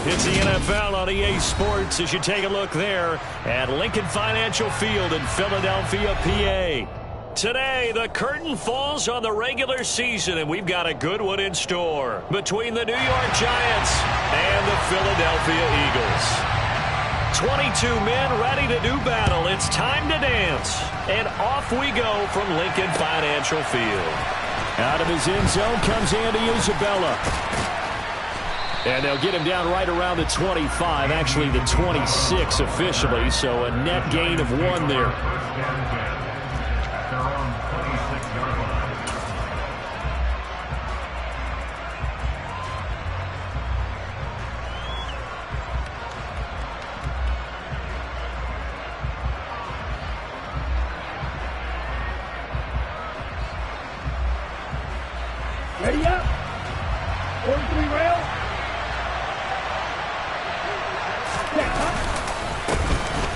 It's the NFL on EA Sports as you take a look there at Lincoln Financial Field in Philadelphia, PA. Today, the curtain falls on the regular season, and we've got a good one in store between the New York Giants and the Philadelphia Eagles. 22 men ready to do battle. It's time to dance. And off we go from Lincoln Financial Field. Out of his end zone comes Andy Isabella. And they'll get him down right around the 25, actually the 26 officially, so a net gain of 1 there. Ready up. 43 rail.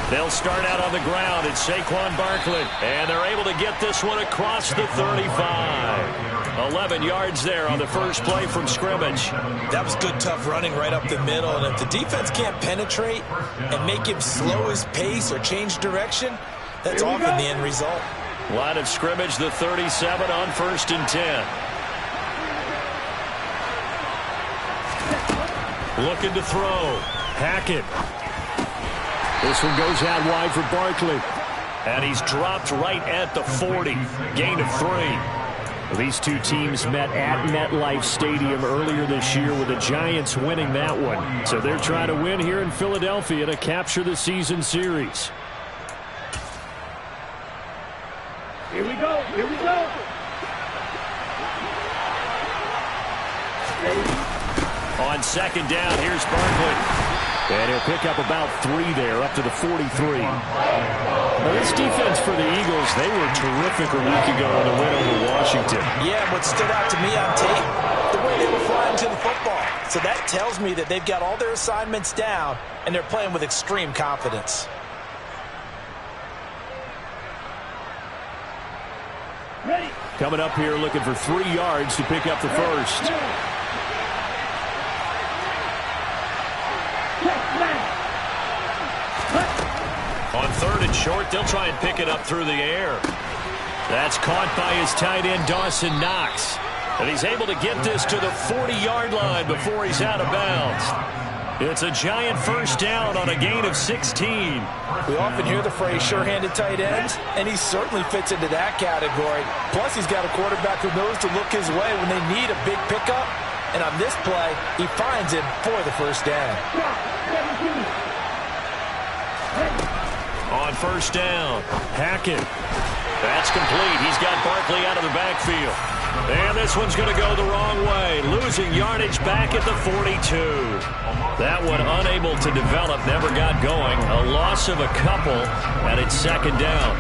They'll start out on the ground. It's Saquon Barkley. And they're able to get this one across the 35. 11 yards there on the first play from scrimmage. That was good, tough running right up the middle. And if the defense can't penetrate and make him slow his pace or change direction, that's often the end result. Line of scrimmage, the 37 on 1st and 10. Looking to throw. Hackett. This one goes out wide for Barkley. And he's dropped right at the 40. Gain of 3. These two teams met at MetLife Stadium earlier this year with the Giants winning that one. So they're trying to win here in Philadelphia to capture the season series. Here we go. Here we go. On 2nd down, here's Barkley. And he'll pick up about 3 there, up to the 43. Now, this defense for the Eagles, they were terrific a week ago in the win over Washington. Yeah, what stood out to me on tape, the way they were flying to the football. So that tells me that they've got all their assignments down, and they're playing with extreme confidence. Ready. Coming up here looking for 3 yards to pick up the first. On 3rd and short, they'll try and pick it up through the air. That's caught by his tight end, Dawson Knox. And he's able to get this to the 40-yard line before he's out of bounds. It's a Giant first down on a gain of 16. We often hear the phrase sure-handed tight ends, and he certainly fits into that category. Plus, he's got a quarterback who knows to look his way when they need a big pickup. And on this play, he finds him for the first down. On 1st down, Hackett. That's complete. He's got Barkley out of the backfield. And this one's going to go the wrong way. Losing yardage back at the 42. That one unable to develop, never got going. A loss of a couple, and it's 2nd down.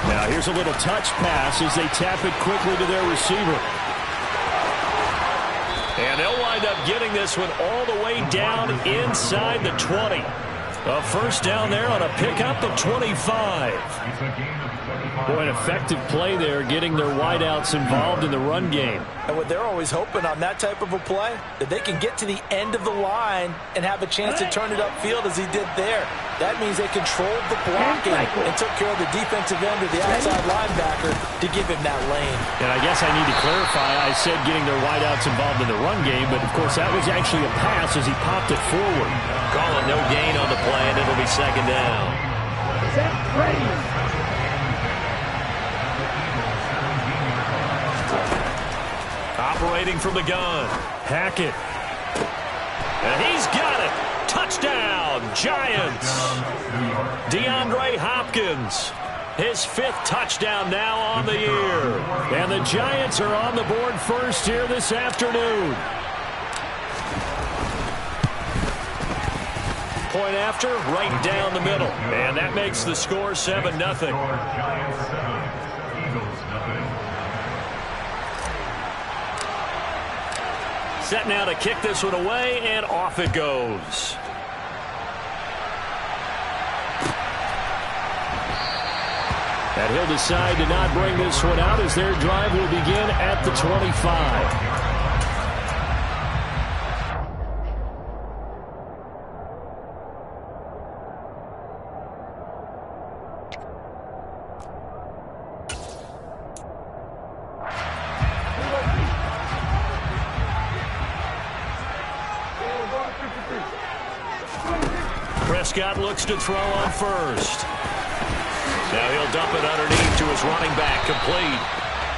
Now here's a little touch pass as they tap it quickly to their receiver. And they'll wind up getting this one all the way down inside the 20. A first down there on a pickup at 25. Boy, an effective play there, getting their wideouts involved in the run game. And what they're always hoping on that type of a play, that they can get to the end of the line and have a chance to turn it upfield as he did there. That means they controlled the blocking and took care of the defensive end of the outside linebacker to give him that lane. And I guess I need to clarify, I said getting their wideouts involved in the run game, but of course that was actually a pass as he popped it forward. Call it no gain on the play, and it'll be 2nd down. Set, ready. Operating from the gun, Hackett. And he's got it. Touchdown, Giants. DeAndre Hopkins, his 5th touchdown now on the year. And the Giants are on the board first here this afternoon. Point after, right down the middle. And that makes the score 7-0. Set now to kick this one away, and off it goes. And he'll decide to not bring this one out as their drive will begin at the 25. Prescott looks to throw on first. Now he'll dump it underneath to his running back, complete.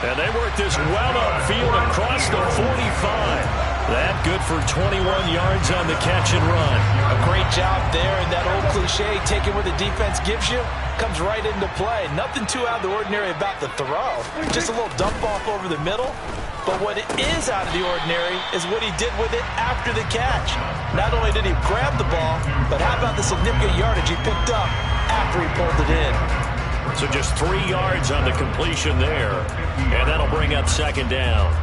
And they work this well upfield across the 45. That good for 21 yards on the catch and run. A great job there, and that old cliche, taking what the defense gives you, comes right into play. Nothing too out of the ordinary about the throw. Just a little dump off over the middle. But what is out of the ordinary is what he did with it after the catch. Not only did he grab the ball, but how about the significant yardage he picked up after he pulled it in. So just 3 yards on the completion there. And that'll bring up second down.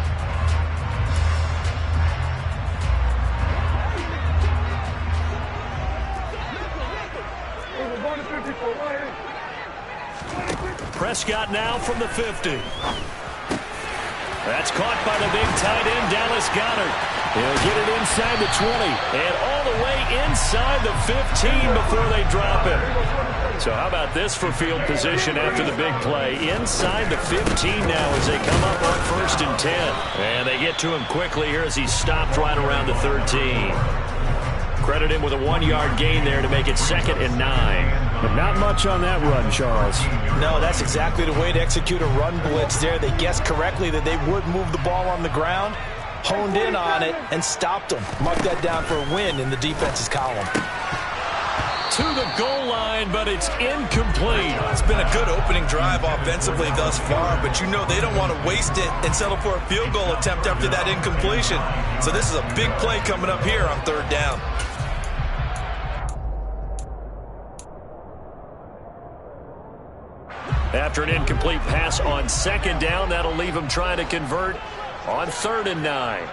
Prescott now from the 50. That's caught by the big tight end, Dallas Goedert. He'll get it inside the 20 and all the way inside the 15 before they drop him. So how about this for field position after the big play? Inside the 15 now as they come up on 1st and 10. And they get to him quickly here as he stopped right around the 13. Credit him with a 1-yard gain there to make it 2nd and 9. But not much on that run, Charles. No, that's exactly the way to execute a run blitz there. They guessed correctly that they would move the ball on the ground, honed in on it, and stopped them. Mark that down for a win in the defense's column. To the goal line, but it's incomplete. It's been a good opening drive offensively thus far, but you know they don't want to waste it and settle for a field goal attempt after that incompletion. So this is a big play coming up here on 3rd down. After an incomplete pass on 2nd down, that'll leave him trying to convert on 3rd and 9.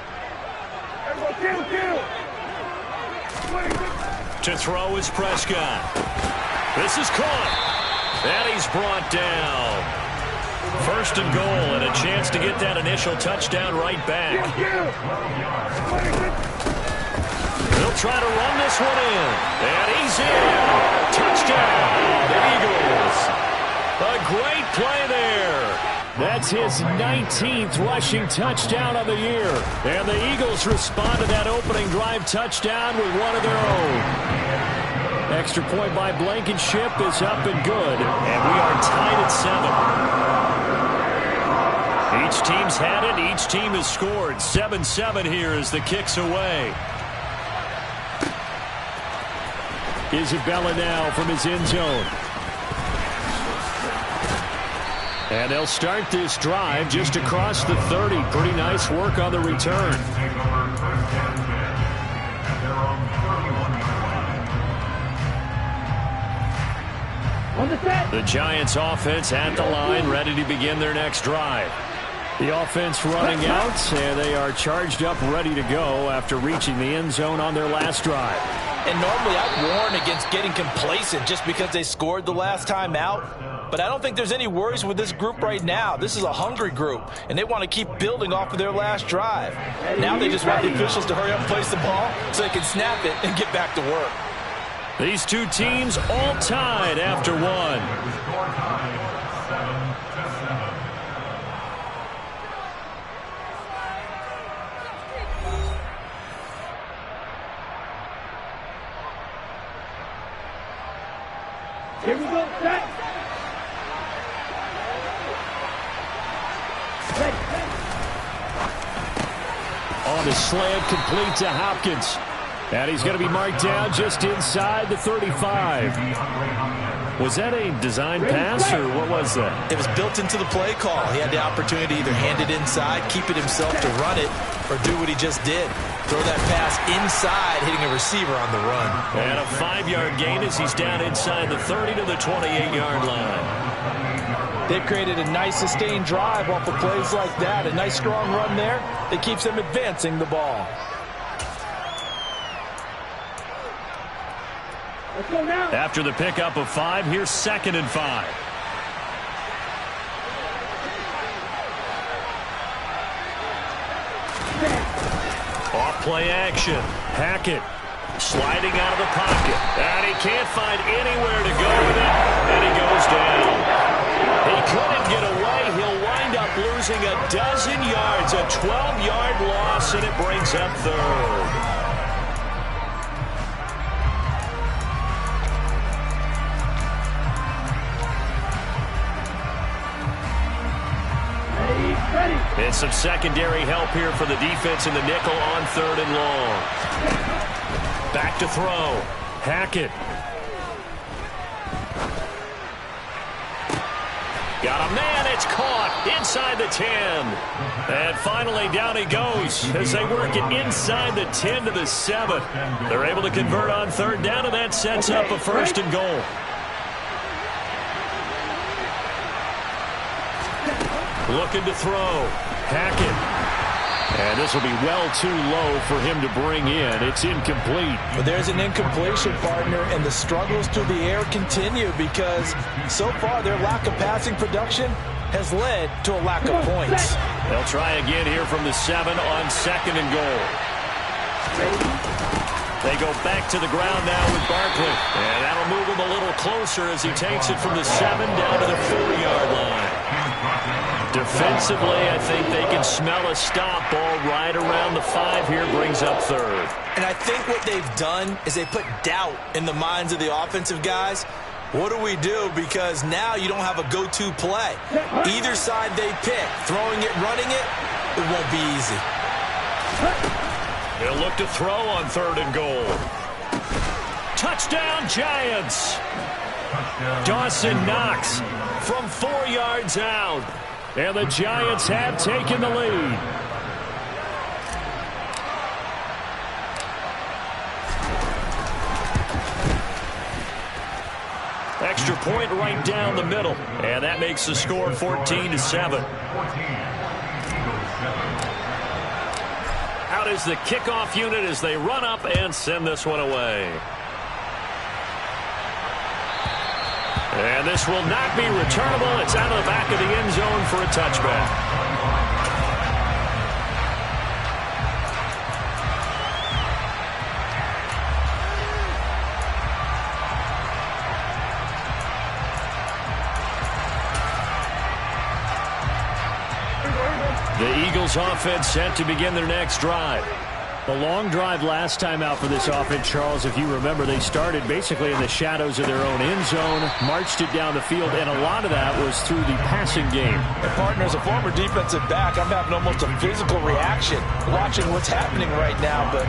To throw is Prescott. This is caught. And he's brought down. 1st and goal and a chance to get that initial touchdown right back. They'll try to run this one in. And he's in. Touchdown, Eagles. A great play there. That's his 19th rushing touchdown of the year. And the Eagles respond to that opening drive touchdown with one of their own. Extra point by Blankenship is up and good. And we are tied at 7. Each team's had it. Each team has scored. 7-7 here as the kick's away. Isabella now from his end zone. And they'll start this drive just across the 30. Pretty nice work on the return. The Giants offense at the line, ready to begin their next drive. The offense running out, and they are charged up, ready to go after reaching the end zone on their last drive. And normally I'd warn against getting complacent just because they scored the last time out. But I don't think there's any worries with this group right now. This is a hungry group, and they want to keep building off of their last drive. Now they just want the officials to hurry up and place the ball so they can snap it and get back to work. These two teams all tied after one. Here we go, set. On the slant, complete to Hopkins. And he's going to be marked down just inside the 35. Was that a design pass, or what was that? It was built into the play call. He had the opportunity to either hand it inside, keep it himself to run it, or do what he just did. Throw that pass inside, hitting a receiver on the run. And a 5-yard gain as he's down inside the 30 to the 28-yard line. They've created a nice sustained drive off of plays like that. A nice strong run there that keeps them advancing the ball. Let's go now. After the pickup of 5, here's 2nd and 5. Off play action. Hackett sliding out of the pocket. And he can't find anywhere to go with it. And he goes down. He couldn't get away. He'll wind up losing a dozen yards. A 12-yard loss, and it brings up 3rd. And some secondary help here for the defense in the nickel on 3rd and long. Back to throw. Hackett. Got a man. It's caught inside the 10. And finally down he goes as they work it inside the 10 to the 7. They're able to convert on 3rd down, and that sets up a 1st and goal. Looking to throw. Hackett. And this will be well too low for him to bring in. It's incomplete. But there's an incompletion, partner, and the struggles through the air continue because so far their lack of passing production has led to a lack of points. They'll try again here from the 7 on 2nd and goal. They go back to the ground now with Barkley. And that'll move him a little closer as he takes it from the 7 down to the 4-yard line. Defensively, I think they can smell a stop. Ball right around the 5 here, brings up 3rd. And I think what they've done is they put doubt in the minds of the offensive guys. What do we do? Because now you don't have a go-to play. Either side they pick, throwing it, running it, it won't be easy. They'll look to throw on 3rd and goal. Touchdown, Giants. Dawson Knox from 4 yards out. And the Giants have taken the lead. Extra point right down the middle. And that makes the score 14-7. Out is the kickoff unit as they run up and send this one away. And this will not be returnable. It's out of the back of the end zone for a touchback. The Eagles offense set to begin their next drive. A long drive last time out for this offense, Charles. If you remember, they started basically in the shadows of their own end zone, marched it down the field, and a lot of that was through the passing game. And partner, as a former defensive back, I'm having almost a physical reaction watching what's happening right now. But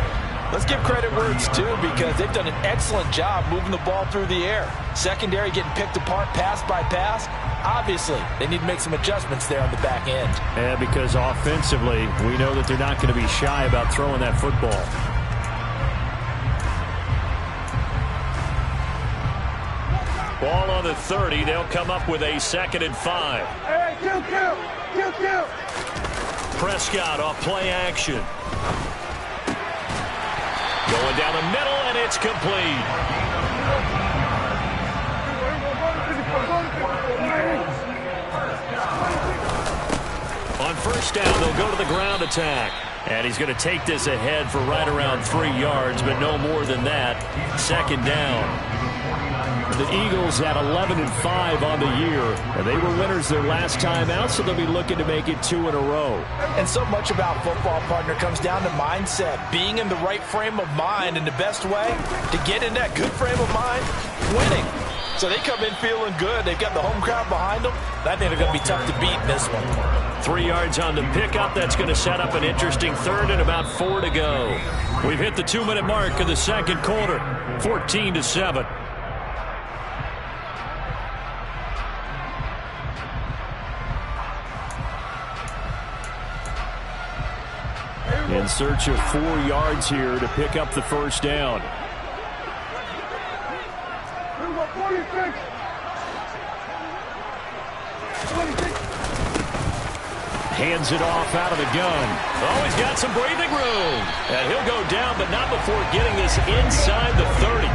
let's give credit where it's due because they've done an excellent job moving the ball through the air. Secondary getting picked apart pass by pass. Obviously, they need to make some adjustments there on the back end. And because offensively, we know that they're not going to be shy about throwing that football. Ball on the 30. They'll come up with a 2nd and 5. Hey, Q. Prescott off play action. Going down the middle, and it's complete. On 1st down, they'll go to the ground attack. And he's going to take this ahead for right around 3 yards, but no more than that. 2nd down. The Eagles at 11-5 on the year. And they were winners their last time out, so they'll be looking to make it 2 in a row. And so much about football, partner, comes down to mindset. Being in the right frame of mind, and the best way to get in that good frame of mind, winning. So they come in feeling good. They've got the home crowd behind them. I think they're going to be tough to beat in this one. 3 yards on the pickup. That's going to set up an interesting 3rd and about 4 to go. We've hit the 2-minute mark of the 2nd quarter. 14-7. In search of 4 yards here to pick up the 1st down. Hands it off out of the gun. Oh, he's got some breathing room. And he'll go down, but not before getting this inside the 30.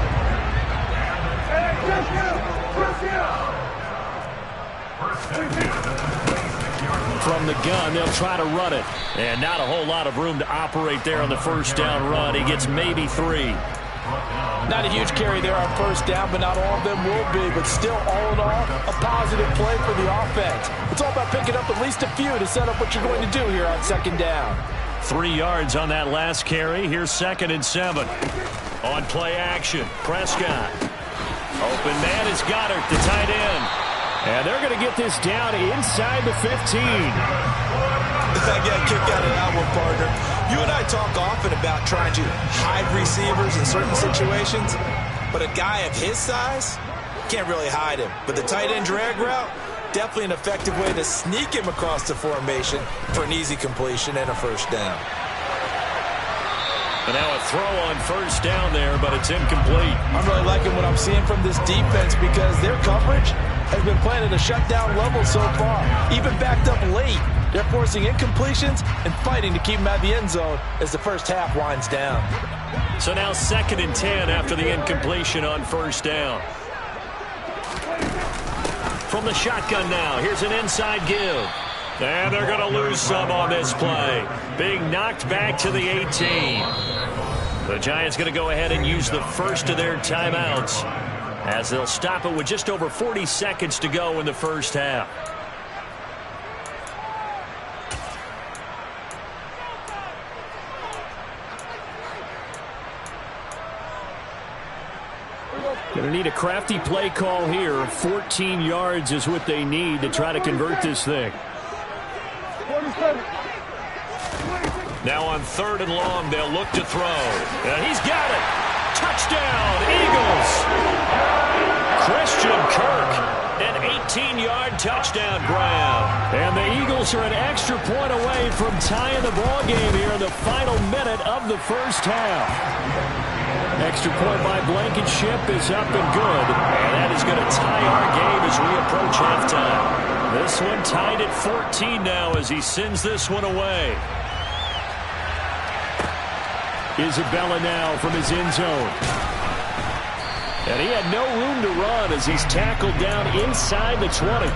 From the gun, they'll try to run it. And not a whole lot of room to operate there on the first down run. He gets maybe 3. Not a huge carry there on first down, but not all of them will be. But still, all in all, a positive play for the offense. It's all about picking up at least a few to set up what you're going to do here on second down. 3 yards on that last carry. Here's 2nd and 7. On play action, Prescott. Open man is Goddard, the tight end. And they're going to get this down inside the 15. I got a kick out of that one, partner. You and I talk often about trying to hide receivers in certain situations, but a guy of his size can't really hide him. But the tight end drag route, definitely an effective way to sneak him across the formation for an easy completion and a first down. And now a throw on first down there, but it's incomplete. I'm really liking what I'm seeing from this defense because their coverage has been playing at a shutdown level so far. Even backed up late, they're forcing incompletions and fighting to keep them out of the end zone as the first half winds down. So now 2nd and 10 after the incompletion on first down. From the shotgun now, here's an inside give. And they're going to lose some on this play. Being knocked back to the 18. The Giants going to go ahead and use the first of their timeouts as they'll stop it with just over 40 seconds to go in the first half. Going to need a crafty play call here. 14 yards is what they need to try to convert this thing. Now on 3rd and long, they'll look to throw. And he's got it. Touchdown, Eagles. Christian Kirk, an 18-yard touchdown grab. And the Eagles are an extra point away from tying the ball game here in the final minute of the first half. Extra point by Blankenship is up and good. And that is going to tie our game as we approach halftime. This one tied at 14 now as he sends this one away. Isabella now from his end zone. And he had no room to run as he's tackled down inside the 20.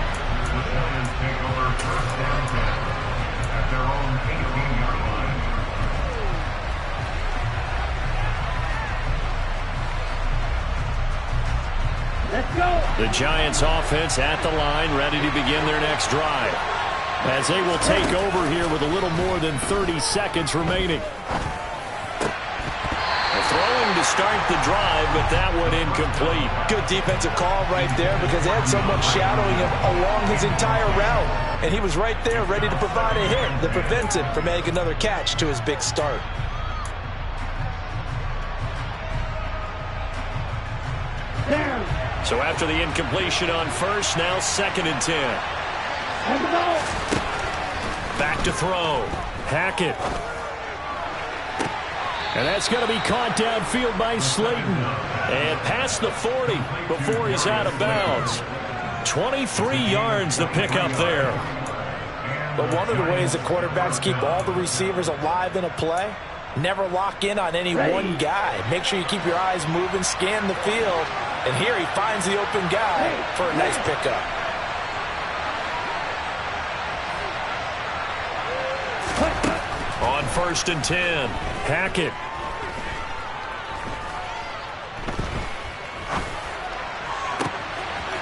Let's go. The Giants offense at the line, ready to begin their next drive. As they will take over here with a little more than 30 seconds remaining. Throwing to start the drive, but that one incomplete. Good defensive call right there because they had someone shadowing him along his entire route. And he was right there ready to provide a hit that prevents him from making another catch to his big start. So after the incompletion on first, now 2nd and 10. Back to throw. Hackett. And that's going to be caught downfield by Slayton. And past the 40 before he's out of bounds. 23 yards the pickup there. But one of the ways that quarterbacks keep all the receivers alive in a play, never lock in on any one guy. Make sure you keep your eyes moving, scan the field. And here he finds the open guy for a nice pickup. On 1st and 10, Hackett.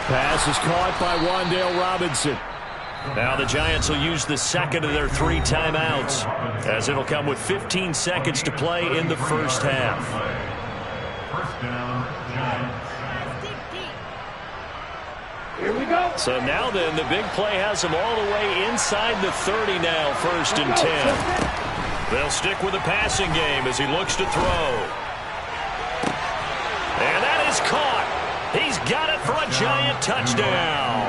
Pass is caught by Wan'Dale Robinson. Now the Giants will use the 2nd of their 3 timeouts as it'll come with 15 seconds to play in the first half. Here we go. So now then, the big play has them all the way inside the 30 now, 1st and 10. They'll stick with the passing game as he looks to throw. And that is caught. He's got it for a Giant touchdown.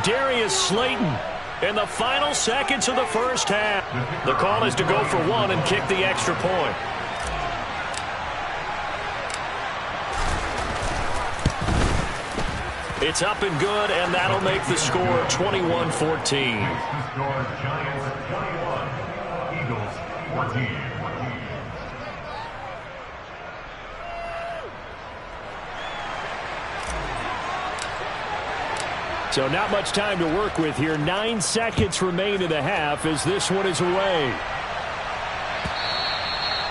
Darius Slayton in the final seconds of the first half. The call is to go for 1 and kick the extra point. It's up and good, and that'll make the score 21-14. Giants 21, Eagles 14. So not much time to work with here. 9 seconds remain in the half as this one is away.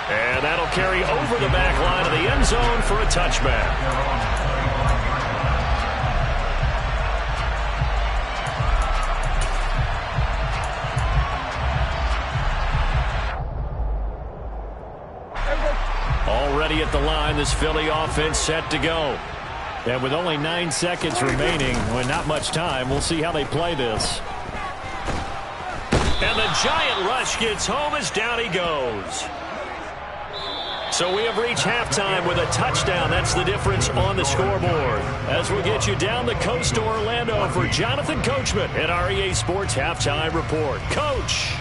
And that'll carry over the back line of the end zone for a touchback. Already at the line, this Philly offense set to go. And with only 9 seconds remaining, with not much time, we'll see how they play this. And the giant rush gets home as down he goes. So we have reached halftime with a touchdown. That's the difference on the scoreboard. As we'll get you down the coast to Orlando for Jonathan Coachman at our EA Sports Halftime Report. Coach!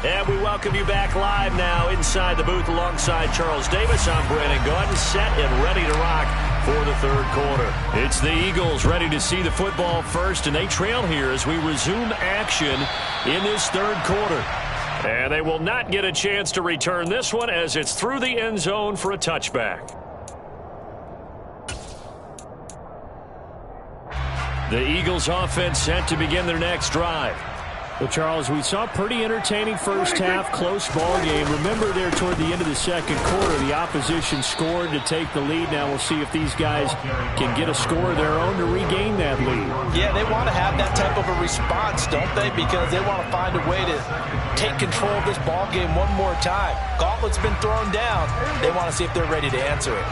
And we welcome you back live now inside the booth alongside Charles Davis. I'm Brandon Gaudin, set and ready to rock for the third quarter. It's the Eagles ready to see the football first, and they trail here as we resume action in this third quarter. And they will not get a chance to return this one as it's through the end zone for a touchback. The Eagles offense set to begin their next drive. Well, Charles, we saw a pretty entertaining first half, close ball game. Remember there toward the end of the second quarter, the opposition scored to take the lead. Now we'll see if these guys can get a score of their own to regain that lead. Yeah, they want to have that type of a response, don't they? Because they want to find a way to take control of this ball game one more time. Gauntlet's been thrown down. They want to see if they're ready to answer it.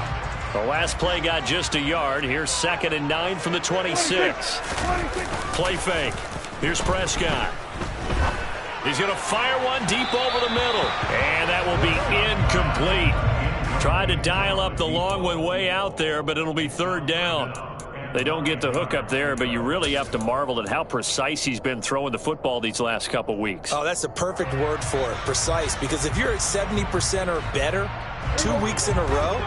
The last play got just a yard. Here's 2nd and 9 from the 26. Play fake. Here's Prescott. He's going to fire one deep over the middle. And that will be incomplete. Tried to dial up the long one way out there, but it'll be third down. They don't get the hook up there, but you really have to marvel at how precise he's been throwing the football these last couple weeks. Oh, that's the perfect word for it, precise. Because if you're at 70% or better 2 weeks in a row,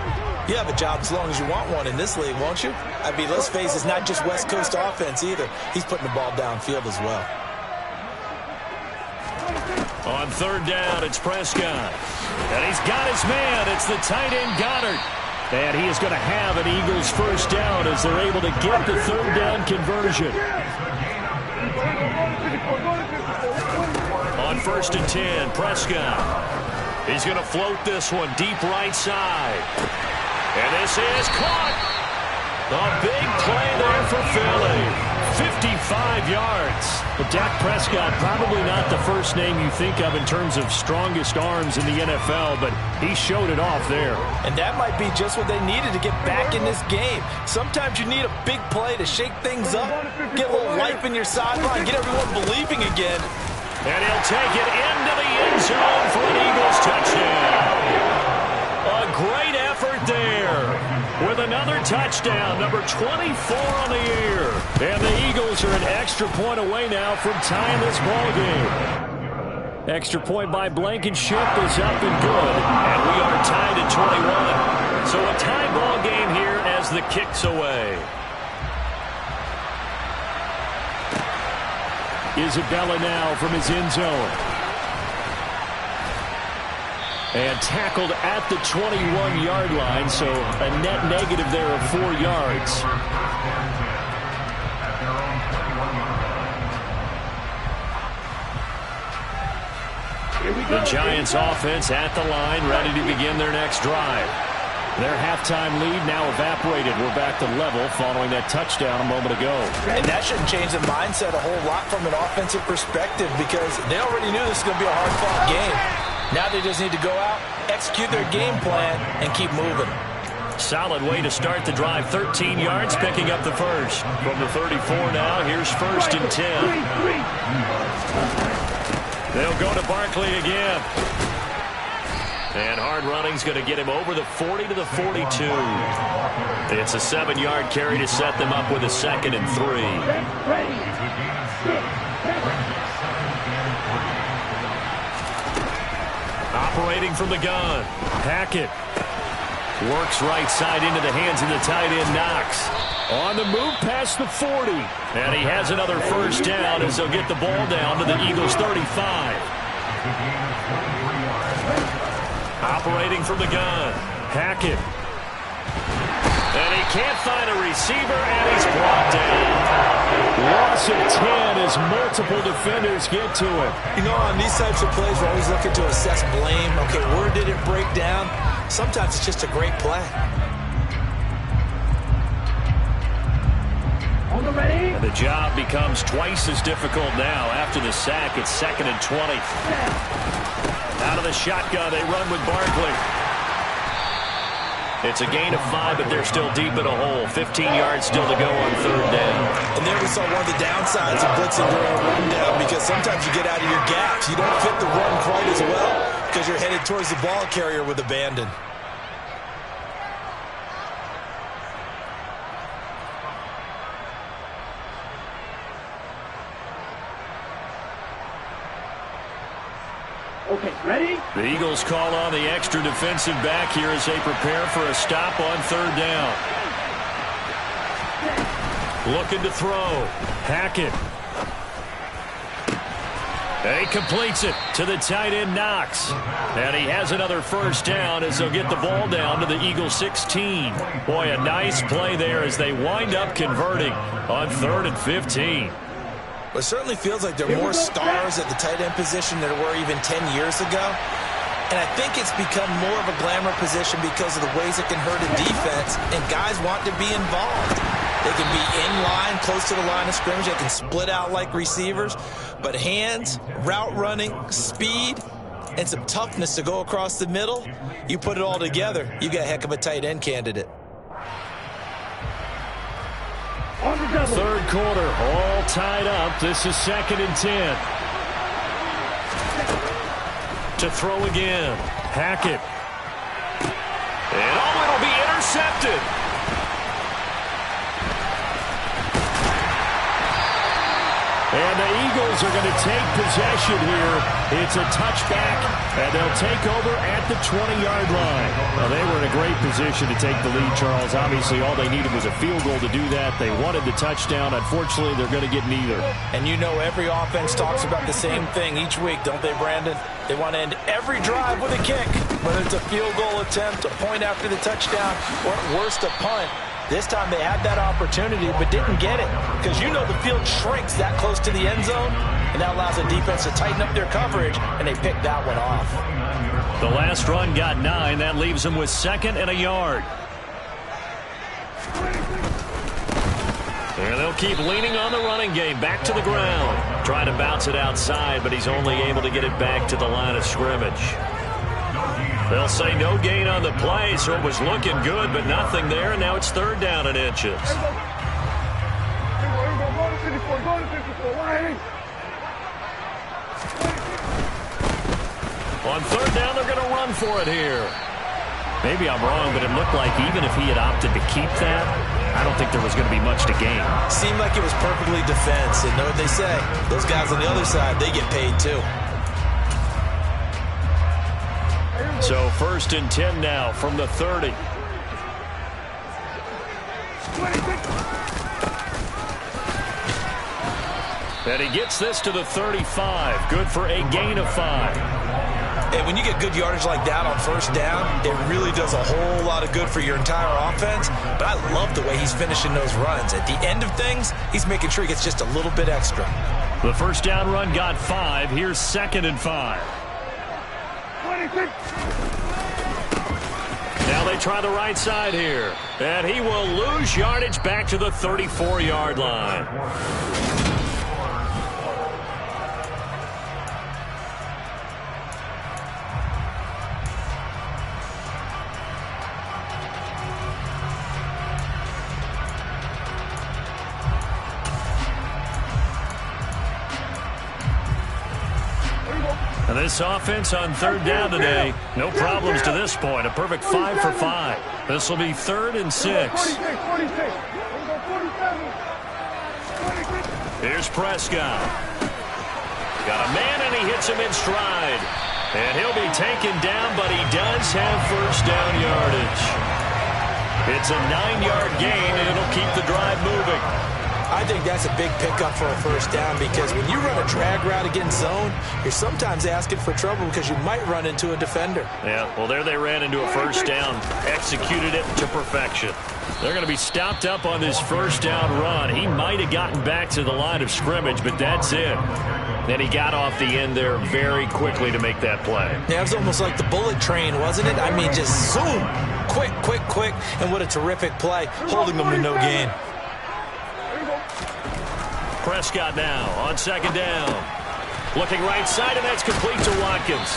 you have a job as long as you want one in this league, won't you? I mean, let's face it, it's not just West Coast offense either. He's putting the ball downfield as well. On third down, it's Prescott. And he's got his man. It's the tight end Goddard. And he is going to have an Eagles first down as they're able to get the third down conversion. On 1st and 10, Prescott. He's going to float this one deep right side. And this is caught. A big play there for Philly. 55 yards. But Dak Prescott, probably not the first name you think of in terms of strongest arms in the NFL, but he showed it off there. And that might be just what they needed to get back in this game. Sometimes you need a big play to shake things up, get a little life in your sideline, get everyone believing again. And he'll take it into the end zone for an Eagles touchdown. A great effort there. With another touchdown, number 24 on the year. And the Eagles are an extra point away now from tying this ball game. Extra point by Blankenship is up and good. And we are tied at 21. So a tie ball game here as the kick's away. Isabella now from his end zone. And tackled at the 21-yard line, so a net negative there of 4 yards. The Giants offense at the line, ready to begin their next drive. Their halftime lead now evaporated. We're back to level following that touchdown a moment ago. And that shouldn't change the mindset a whole lot from an offensive perspective because they already knew this was going to be a hard-fought game. Now they just need to go out, execute their game plan, and keep moving. Solid way to start the drive. 13 yards, picking up the first. From the 34 now, here's 1st and 10. They'll go to Barkley again. And hard running's going to get him over the 40 to the 42. It's a 7-yard carry to set them up with a 2nd and 3. Operating from the gun. Hackett works right side into the hands of the tight end Knox. On the move past the 40. And he has another first down as they'll get the ball down to the Eagles' 35. Operating from the gun. Hackett. And he can't find a receiver, and he's brought down. Loss of 10 as multiple defenders get to him. You know, on these types of plays, we're always looking to assess blame. Okay, where did it break down? Sometimes it's just a great play. And the job becomes twice as difficult now. After the sack, it's 2nd and 20. Out of the shotgun, they run with Barkley. It's a gain of 5, but they're still deep in a hole. 15 yards still to go on 3rd down. And there we saw one of the downsides of blitzing during a rundown, because sometimes you get out of your gaps. You don't fit the run quite as well because you're headed towards the ball carrier with abandon. Okay, ready? The Eagles call on the extra defensive back here as they prepare for a stop on 3rd down. Looking to throw. Hackett. And he completes it to the tight end Knox. And he has another first down as they'll get the ball down to the Eagles' 16. Boy, a nice play there as they wind up converting on 3rd and 15. It certainly feels like there are more stars at the tight end position than there were even 10 years ago. And I think it's become more of a glamour position because of the ways it can hurt a defense, and guys want to be involved. They can be in line, close to the line of scrimmage. They can split out like receivers. But hands, route running, speed, and some toughness to go across the middle, you put it all together, you got a heck of a tight end candidate. 3rd quarter, all tied up. This is 2nd and 10. To throw again. Hackett. And it'll be intercepted. And the Eagles are going to take possession here. It's a touchback, and they'll take over at the 20-yard line. Now, they were in a great position to take the lead, Charles. Obviously, all they needed was a field goal to do that. They wanted the touchdown. Unfortunately, they're going to get neither. And you know every offense talks about the same thing each week, don't they, Brandon? They want to end every drive with a kick, whether it's a field goal attempt, a point after the touchdown, or at worst, a punt. This time they had that opportunity but didn't get it, because you know the field shrinks that close to the end zone, and that allows the defense to tighten up their coverage, and they picked that one off. The last run got 9. That leaves them with 2nd and a yard. And they'll keep leaning on the running game. Back to the ground. Trying to bounce it outside, but he's only able to get it back to the line of scrimmage. They'll say no gain on the play, so it was looking good, but nothing there, and now it's 3rd down and inches. On 3rd down, they're going to run for it here. Maybe I'm wrong, but it looked like even if he had opted to keep that, I don't think there was going to be much to gain. Seemed like it was perfectly defense, and know what they say. Those guys on the other side, they get paid too. So 1st and 10 now from the 30. And he gets this to the 35. Good for a gain of 5. And when you get good yardage like that on 1st down, it really does a whole lot of good for your entire offense. But I love the way he's finishing those runs. At the end of things, he's making sure he gets just a little bit extra. The 1st down run got 5. Here's 2nd and 5. Now they try the right side here. And he will lose yardage back to the 34-yard line. And this offense on third down today, no problems to this point. A perfect 5 for 5. This will be 3rd and 6. Here's Prescott. Got a man, and he hits him in stride. And he'll be taken down, but he does have first down yardage. It's a 9-yard gain, and it'll keep the drive moving. I think that's a big pickup for a first down because when you run a drag route against zone, you're sometimes asking for trouble because you might run into a defender. Yeah, well, there they ran into a first down, executed it to perfection. They're going to be stopped up on this first down run. He might have gotten back to the line of scrimmage, but that's it. Then he got off the end there very quickly to make that play. Yeah, it was almost like the bullet train, wasn't it? I mean, just zoom, quick, quick, quick, and what a terrific play, holding them to no gain. Prescott now on second down. Looking right side, and that's complete to Watkins.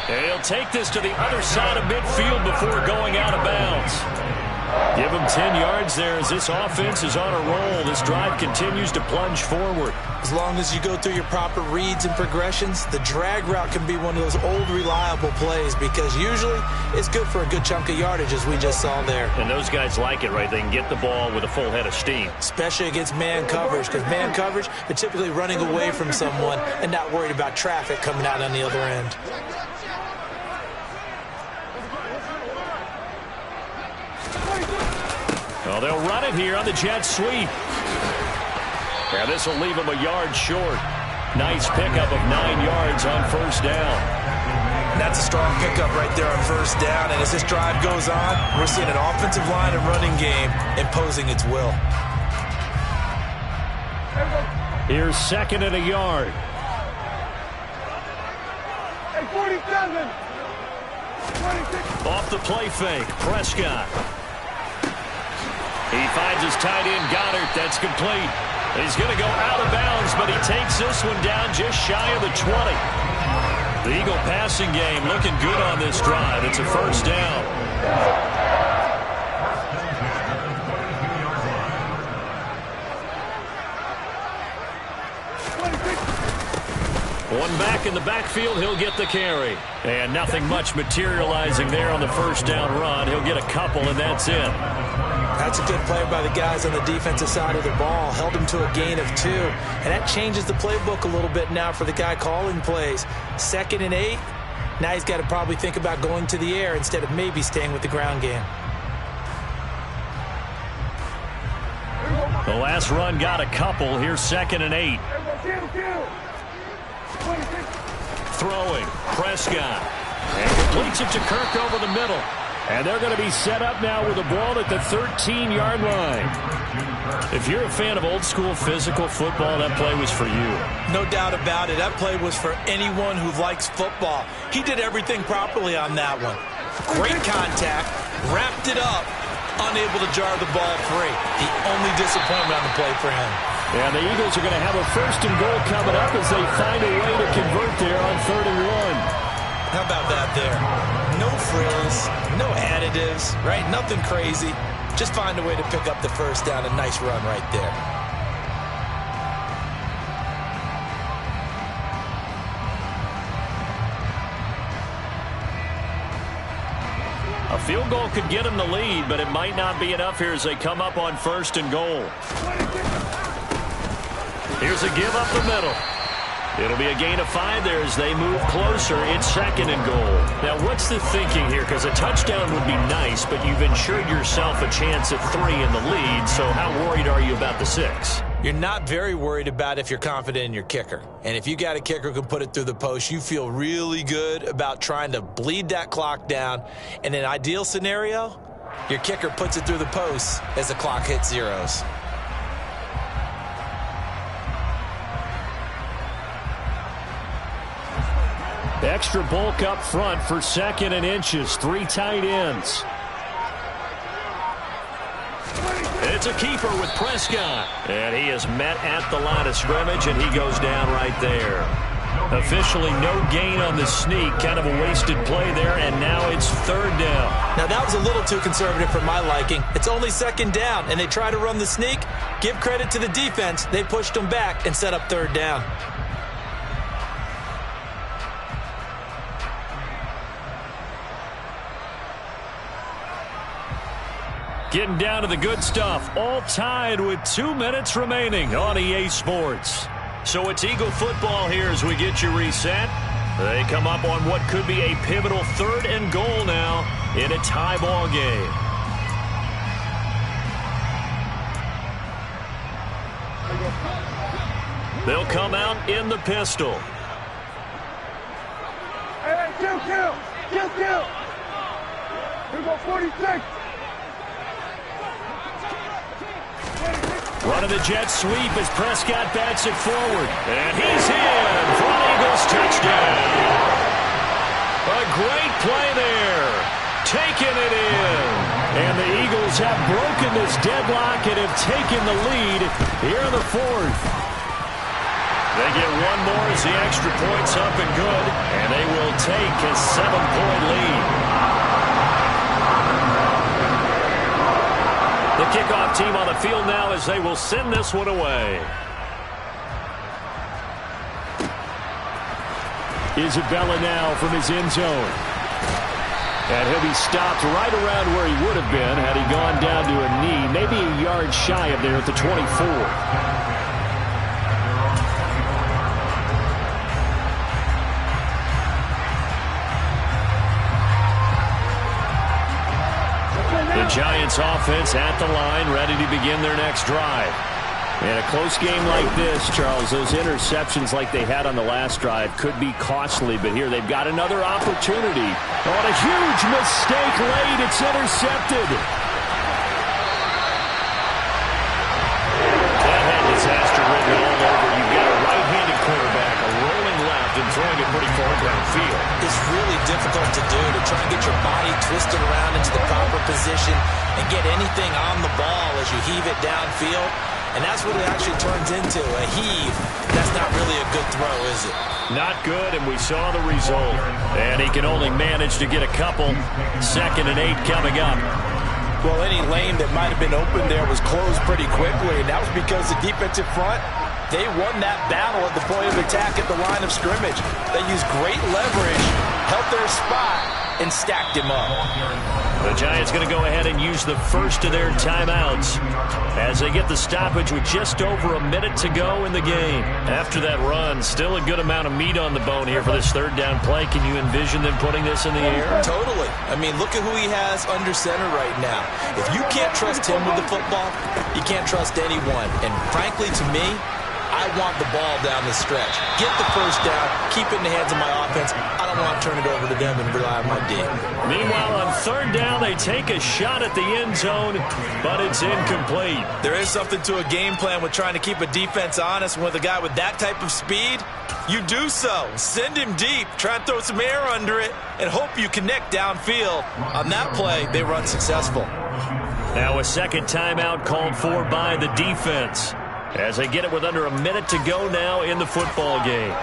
And he'll take this to the other side of midfield before going out of bounds. Give him 10 yards there as this offense is on a roll. This drive continues to plunge forward. As long as you go through your proper reads and progressions, the drag route can be one of those old reliable plays because usually it's good for a good chunk of yardage as we just saw there. And those guys like it, right? They can get the ball with a full head of steam. Especially against man coverage because man coverage, they're typically running away from someone and not worried about traffic coming out on the other end. Well, they'll run it here on the jet sweep. Yeah, this will leave him a yard short. Nice pickup of 9 yards on first down. And that's a strong pickup right there on first down. And as this drive goes on, we're seeing an offensive line and running game imposing its will. Here's 2nd and a yard. Hey, 47. 26. Off the play fake, Prescott. He finds his tight end, Goddard. That's complete. He's going to go out of bounds, but he takes this one down just shy of the 20. The Eagle passing game looking good on this drive. It's a first down. One back in the backfield, he'll get the carry. And nothing much materializing there on the first down run. He'll get a couple, and that's it. That's a good play by the guys on the defensive side of the ball. Held him to a gain of 2. And that changes the playbook a little bit now for the guy calling plays. 2nd and 8. Now he's got to probably think about going to the air instead of maybe staying with the ground game. The last run got a couple. Here's 2nd and 8. Throwing, Prescott. And completes it to Kirk over the middle. And they're going to be set up now with a ball at the 13-yard line. If you're a fan of old-school physical football, that play was for you. No doubt about it. That play was for anyone who likes football. He did everything properly on that one. Great contact, wrapped it up, unable to jar the ball free. The only disappointment on the play for him. And the Eagles are going to have a 1st and goal coming up as they find a way to convert there on 3rd and 1. How about that there? No frills, no additives, right? Nothing crazy. Just find a way to pick up the first down. A nice run right there. A field goal could get them the lead, but it might not be enough here as they come up on 1st and goal. Here's a give up the middle. It'll be a gain of 5 there as they move closer. It's 2nd and goal. Now, what's the thinking here? Because a touchdown would be nice, but you've ensured yourself a chance at 3 in the lead, so how worried are you about the 6? You're not very worried about if you're confident in your kicker. And if you got a kicker who can put it through the post, you feel really good about trying to bleed that clock down. In an ideal scenario, your kicker puts it through the post as the clock hits zeros. Extra bulk up front for 2nd and inches. 3 tight ends. It's a keeper with Prescott. And he is met at the line of scrimmage, and he goes down right there. Officially no gain on the sneak. Kind of a wasted play there, and now it's 3rd down. Now, that was a little too conservative for my liking. It's only 2nd down, and they try to run the sneak. Give credit to the defense. They pushed them back and set up 3rd down. Getting down to the good stuff. All tied with 2 minutes remaining on EA Sports. So it's Eagle football here as we get you reset. They come up on what could be a pivotal 3rd and goal now in a tie ball game. They'll come out in the pistol. Hey, kill. Here we go, 46. Running the jet sweep as Prescott bats it forward. And he's in for an Eagles touchdown. A great play there. Taking it in. And the Eagles have broken this deadlock and have taken the lead here in the 4th. They get one more as the extra point's up and good. And they will take a 7-point lead. The kickoff team on the field now as they will send this one away. Isabella now from his end zone. And he'll be stopped right around where he would have been had he gone down to a knee, maybe a yard shy of there at the 24. The Giants offense at the line, ready to begin their next drive. In a close game like this, Charles, those interceptions like they had on the last drive could be costly, but here they've got another opportunity. On a huge mistake late, it's intercepted. That had disaster written all over. You've got a right-handed quarterback, a rolling left, and throwing it pretty far downfield. It's really difficult to do, to try and get your body twisted around into the proper position and get anything on the ball as you heave it downfield. And that's what it actually turns into, a heave. That's not really a good throw, is it? Not good, and we saw the result. And he can only manage to get a couple. 2nd and 8 coming up. Well, any lane that might have been open there was closed pretty quickly, and that was because the defensive front, they won that battle at the point of attack at the line of scrimmage. They used great leverage, held their spot, and stacked him up. The Giants going to go ahead and use the first of their timeouts as they get the stoppage with just over a minute to go in the game. After that run, still a good amount of meat on the bone here for this 3rd down play. Can you envision them putting this in the air? Totally. I mean, look at who he has under center right now. If you can't trust him with the football, you can't trust anyone. And frankly, to me, I want the ball down the stretch. Get the first down, keep it in the hands of my offense. I don't want to turn it over to them and rely on my D. Meanwhile, on 3rd down, they take a shot at the end zone, but it's incomplete. There is something to a game plan with trying to keep a defense honest. With a guy with that type of speed, you do so. Send him deep, try and throw some air under it, and hope you connect downfield. On that play, they run successful. Now a 2nd timeout called for by the defense, as they get it with under a minute to go now in the football game.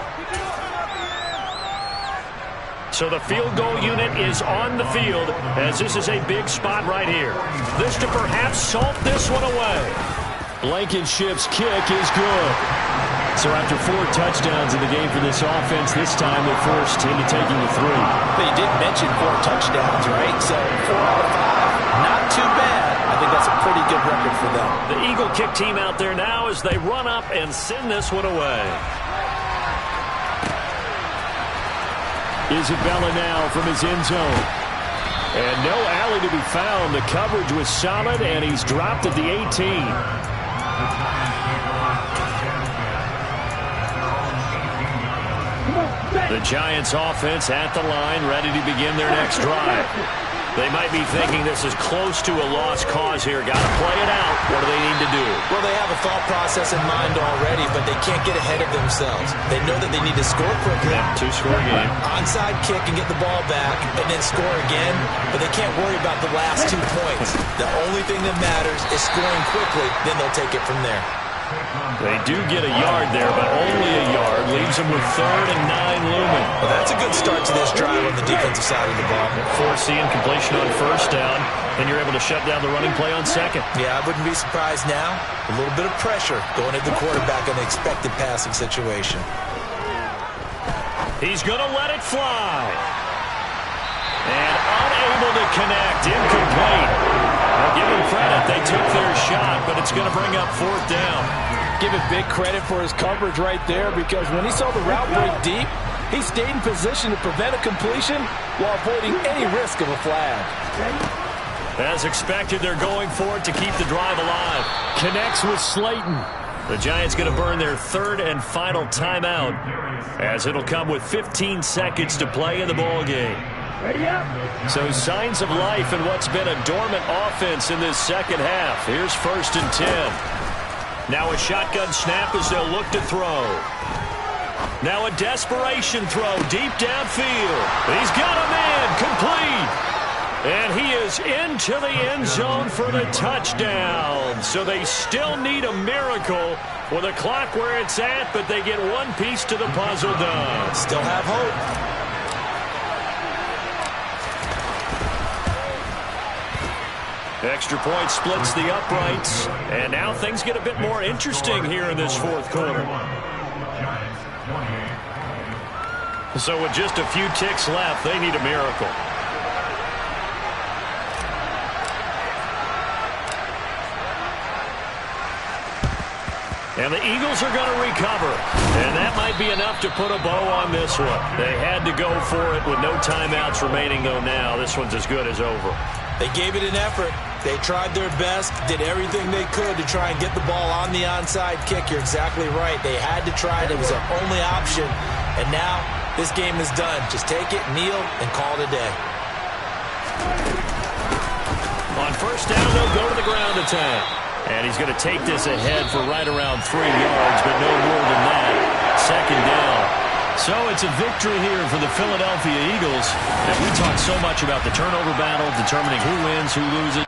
So the field goal unit is on the field, as this is a big spot right here. This to perhaps salt this one away. Blankenship's kick is good. So after 4 touchdowns in the game for this offense, this time they're forced into taking the 3. But you did mention 4 touchdowns, right? So 4 out of 5, not too bad. I think that's a pretty good record for them. The Eagle kick team out there now as they run up and send this one away. Isabella now from his end zone. And no alley to be found. The coverage was solid, and he's dropped at the 18. The Giants offense at the line, ready to begin their next drive. They might be thinking this is close to a lost cause here. Got to play it out. What do they need to do? Well, they have a thought process in mind already, but they can't get ahead of themselves. They know that they need to score quickly. Yeah, 2-score game. Onside kick and get the ball back, and then score again, but they can't worry about the last 2 points. The only thing that matters is scoring quickly, then they'll take it from there. They do get a yard there, but only a yard. Leaves them with 3rd and 9 looming. Well, that's a good start to this drive on the defensive side of the ball. Forcing completion on 1st down, and you're able to shut down the running play on 2nd. Yeah, I wouldn't be surprised now. A little bit of pressure going at the quarterback in the expected passing situation. He's going to let it fly. And unable to connect. Incomplete. I'll give them credit. They took their shot, but it's going to bring up 4th down. Give him big credit for his coverage right there, because when he saw the route break deep, he stayed in position to prevent a completion while avoiding any risk of a flag. As expected, they're going for it to keep the drive alive. Connects with Slayton. The Giants going to burn their 3rd and final timeout, as it'll come with 15 seconds to play in the ballgame. So signs of life in what's been a dormant offense in this second half. Here's 1st and 10. Now a shotgun snap as they'll look to throw. Now a desperation throw deep downfield. He's got a man, complete. And he is into the end zone for the touchdown. So they still need a miracle with a clock where it's at, but they get one piece to the puzzle done. Still have hope. Extra point splits the uprights. And now things get a bit more interesting here in this 4th quarter. So with just a few ticks left, they need a miracle. And the Eagles are going to recover. And that might be enough to put a bow on this one. They had to go for it with no timeouts remaining, though now this one's as good as over. They gave it an effort. They tried their best, did everything they could to try and get the ball on the onside kick. You're exactly right. They had to try it. It was their only option. And now this game is done. Just take it, kneel, and call it a day. On 1st down, they'll go to the ground attack. And he's going to take this ahead for right around 3 yards, but no more than that. 2nd down. So it's a victory here for the Philadelphia Eagles. And we talk so much about the turnover battle, determining who wins, who loses.